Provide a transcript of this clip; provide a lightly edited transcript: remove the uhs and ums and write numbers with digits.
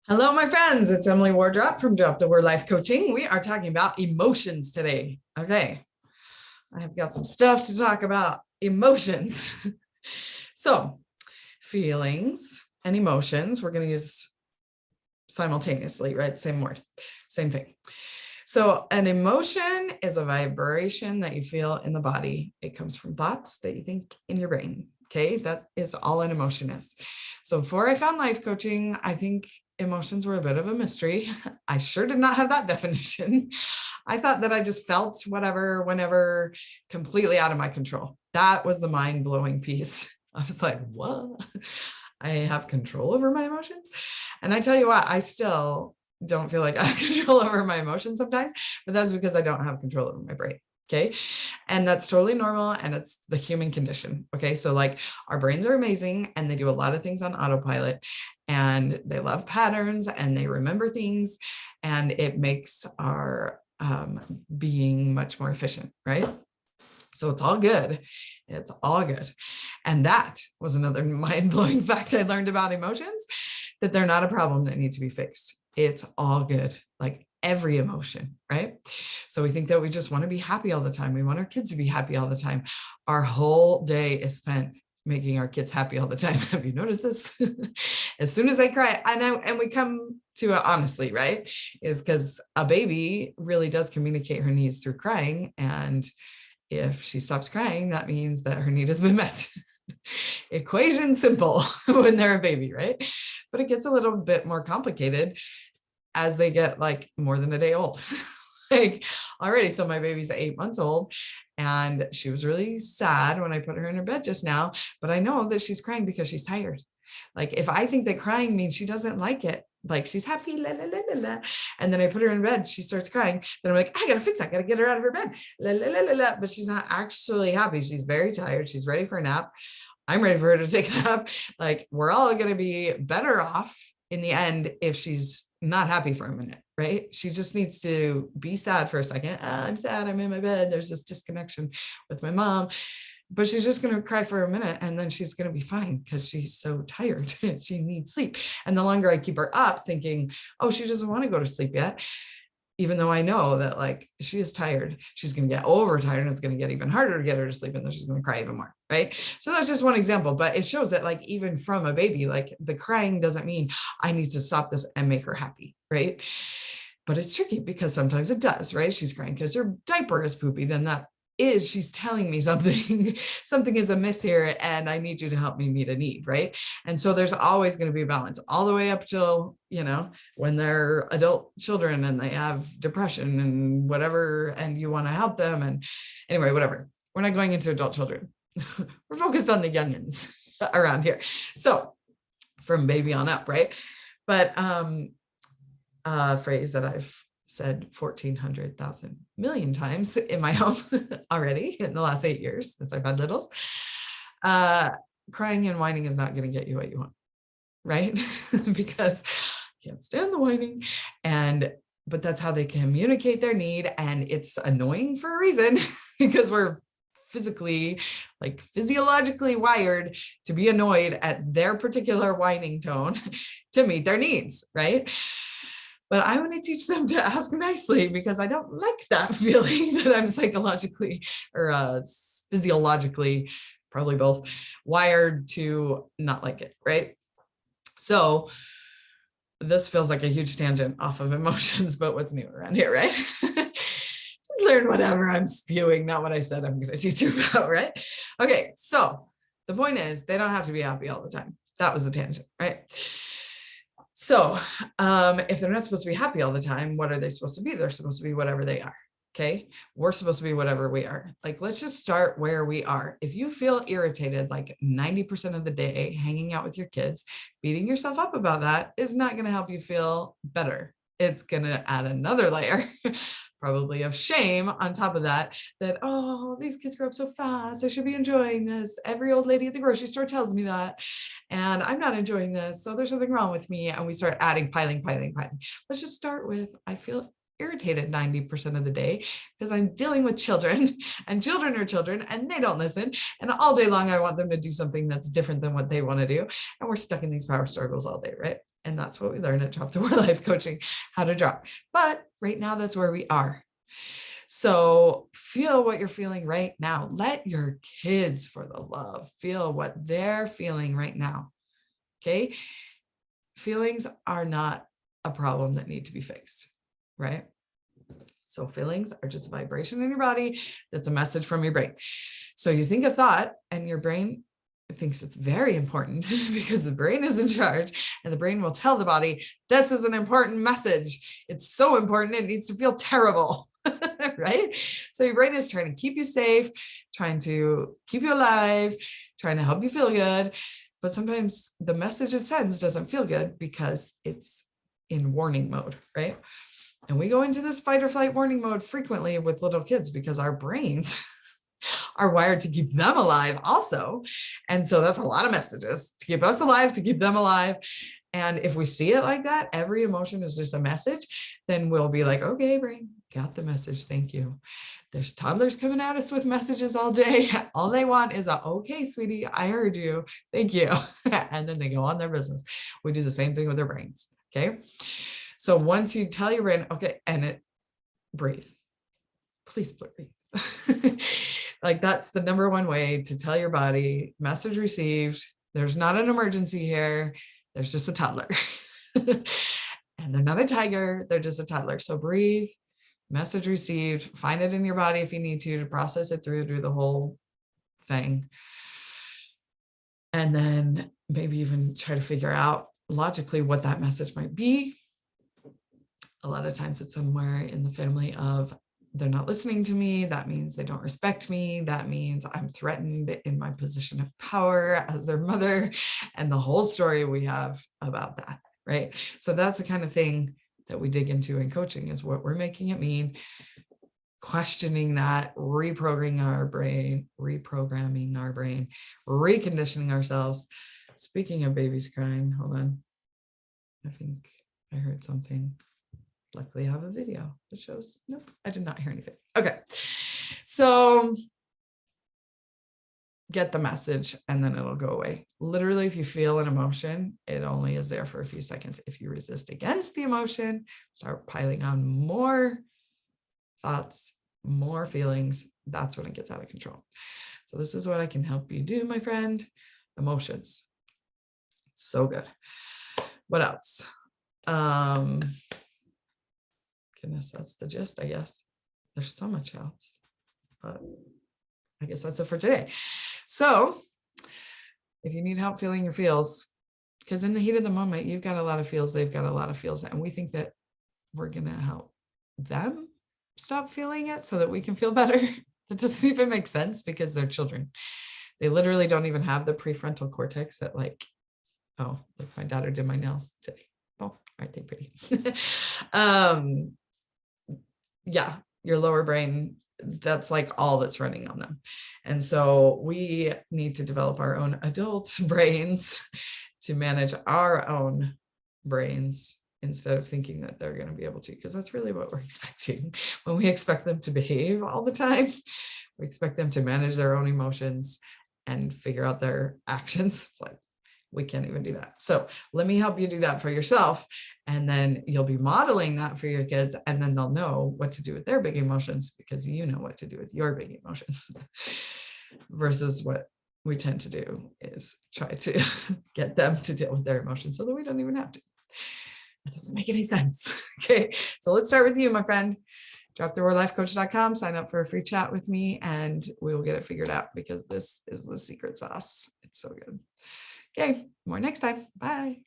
Hello, my friends. It's Emily Wardrop from Drop the Word Life Coaching. We are talking about emotions today. Okay. I have got some stuff to talk about emotions. So, feelings and emotions, we're going to use simultaneously, right? Same word, same thing. So, an emotion is a vibration that you feel in the body. It comes from thoughts that you think in your brain. Okay. That is all an emotion is. So, before I found life coaching, I think emotions were a bit of a mystery. I sure did not have that definition. I thought that I just felt whatever, whenever, completely out of my control. That was the mind blowing piece. I was like, what? I have control over my emotions. And I tell you what, I still don't feel like I have control over my emotions sometimes, but that's because I don't have control over my brain. Okay. And that's totally normal. And it's the human condition. Okay. So, like, our brains are amazing and they do a lot of things on autopilot and they love patterns and they remember things. And it makes our being much more efficient. Right. So it's all good. It's all good. And that was another mind blowing fact I learned about emotions, that they're not a problem that needs to be fixed. It's all good, like every emotion, right? So we think that we just want to be happy all the time. We want our kids to be happy all the time. Our whole day is spent making our kids happy all the time. Have you noticed this? As soon as they cry, and we come to it honestly, right? Is because a baby really does communicate her needs through crying. And if she stops crying, that means that her need has been met. Equation simple when they're a baby, right? But it gets a little bit more complicated as they get like more than a day old. Like already, so my baby's 8 months old and she was really sad when I put her in her bed just now, but I know that she's crying because she's tired. Like if I think that crying means she doesn't like it, like she's happy, la, la, la, la, la, and then I put her in bed, she starts crying, then I'm like, I gotta fix that, I gotta get her out of her bed, la, la, la, la, la. But she's not actually happy. She's very tired. She's ready for a nap. I'm ready for her to take a nap. Like we're all going to be better off in the end if she's not happy for a minute, right? She just needs to be sad for a second. I'm sad. I'm in my bed. There's this disconnection with my mom, but she's just going to cry for a minute and then she's going to be fine because she's so tired. She needs sleep. And the longer I keep her up thinking, oh, she doesn't want to go to sleep yet, even though I know that like she is tired, she's going to get overtired and it's going to get even harder to get her to sleep and then she's going to cry even more. Right. So that's just one example, but it shows that like even from a baby, like the crying doesn't mean I need to stop this and make her happy. Right. But it's tricky because sometimes it does, right? She's crying because her diaper is poopy. Then that is, she's telling me something, something is amiss here and I need you to help me meet a need, right? And so there's always going to be a balance all the way up till, when they're adult children and they have depression and whatever, and you want to help them. And anyway, whatever. We're not going into adult children. We're focused on the youngins around here. So from baby on up, right? But a phrase that I've said 1,400,000 million times in my home already in the last 8 years since I've had littles. Crying and whining is not going to get you what you want, right? Because I can't stand the whining. But that's how they communicate their need. And it's annoying for a reason because we're physically, like physiologically wired to be annoyed at their particular whining tone to meet their needs, right? But I want to teach them to ask nicely because I don't like that feeling that I'm psychologically or physiologically, probably both, wired to not like it, right? So this feels like a huge tangent off of emotions, but what's new around here, right? Just learn whatever I'm spewing, not what I said I'm going to teach you about, right? Okay, so the point is they don't have to be happy all the time. That was the tangent, right? So if they're not supposed to be happy all the time, what are they supposed to be? They're supposed to be whatever they are. Okay. We're supposed to be whatever we are. Like, let's just start where we are. If you feel irritated like 90% of the day hanging out with your kids, beating yourself up about that is not going to help you feel better. It's going to add another layer, probably of shame on top of that, oh, these kids grow up so fast. I should be enjoying this. Every old lady at the grocery store tells me that, and I'm not enjoying this. So there's something wrong with me. And we start adding, piling. Let's just start with, I feel irritated 90% of the day because I'm dealing with children and children are children and they don't listen. And all day long, I want them to do something that's different than what they want to do. And we're stuck in these power struggles all day, right? And that's what we learn at Drop the War Life Coaching, how to drop. But right now, that's where we are. So feel what you're feeling right now. Let your kids, for the love, feel what they're feeling right now. Okay. Feelings are not a problem that need to be fixed, right? So feelings are just a vibration in your body. That's a message from your brain. So you think a thought and your brain thinks it's very important because the brain is in charge, and the brain will tell the body, this is an important message. It's so important. It needs to feel terrible, right? So your brain is trying to keep you safe, trying to keep you alive, trying to help you feel good. But sometimes the message it sends doesn't feel good because it's in warning mode, right? And we go into this fight or flight warning mode frequently with little kids because our brains are wired to keep them alive also. And so that's a lot of messages to keep us alive, to keep them alive. And if we see it like that, every emotion is just a message, then we'll be like, okay, brain, got the message. Thank you. There's toddlers coming at us with messages all day. All they want is okay, sweetie, I heard you. Thank you. And then they go on their business. We do the same thing with their brains. Okay. So once you tell your brain, okay, and breathe, please breathe. Like that's the number one way to tell your body, message received. There's not an emergency here. There's just a toddler. And they're not a tiger. They're just a toddler. So breathe, message received, find it in your body if you need to process it through, do the whole thing. And then maybe even try to figure out logically what that message might be. A lot of times it's somewhere in the family of, they're not listening to me. That means they don't respect me. That means I'm threatened in my position of power as their mother, and the whole story we have about that, right? So that's the kind of thing that we dig into in coaching, is what we're making it mean, questioning that, reprogramming our brain, reconditioning ourselves. Speaking of babies crying, hold on. I think I heard something. Luckily, I have a video that shows, nope, I did not hear anything. Okay. So get the message and then it'll go away. Literally, if you feel an emotion, it only is there for a few seconds. If you resist against the emotion, start piling on more thoughts, more feelings, that's when it gets out of control. So this is what I can help you do, my friend. Emotions. So good. What else? Goodness, that's the gist, I guess. There's so much else, but I guess that's it for today. So if you need help feeling your feels, because in the heat of the moment, you've got a lot of feels, they've got a lot of feels, and we think that we're going to help them stop feeling it so that we can feel better. That doesn't even make sense because they're children. They literally don't even have the prefrontal cortex that, like, oh, like my daughter did my nails today. Oh, aren't they pretty? Yeah, your lower brain, that's like all that's running on them. And so we need to develop our own adult brains to manage our own brains instead of thinking that they're going to be able to, because that's really what we're expecting. When we expect them to behave all the time, we expect them to manage their own emotions and figure out their actions. It's like, we can't even do that. So let me help you do that for yourself. And then you'll be modeling that for your kids. And then they'll know what to do with their big emotions because you know what to do with your big emotions. Versus what we tend to do is try to get them to deal with their emotions so that we don't even have to. That doesn't make any sense. Okay. So let's start with you, my friend. DropTheWarLifeCoach.com, sign up for a free chat with me and we will get it figured out, because this is the secret sauce. It's so good. Okay, more next time. Bye.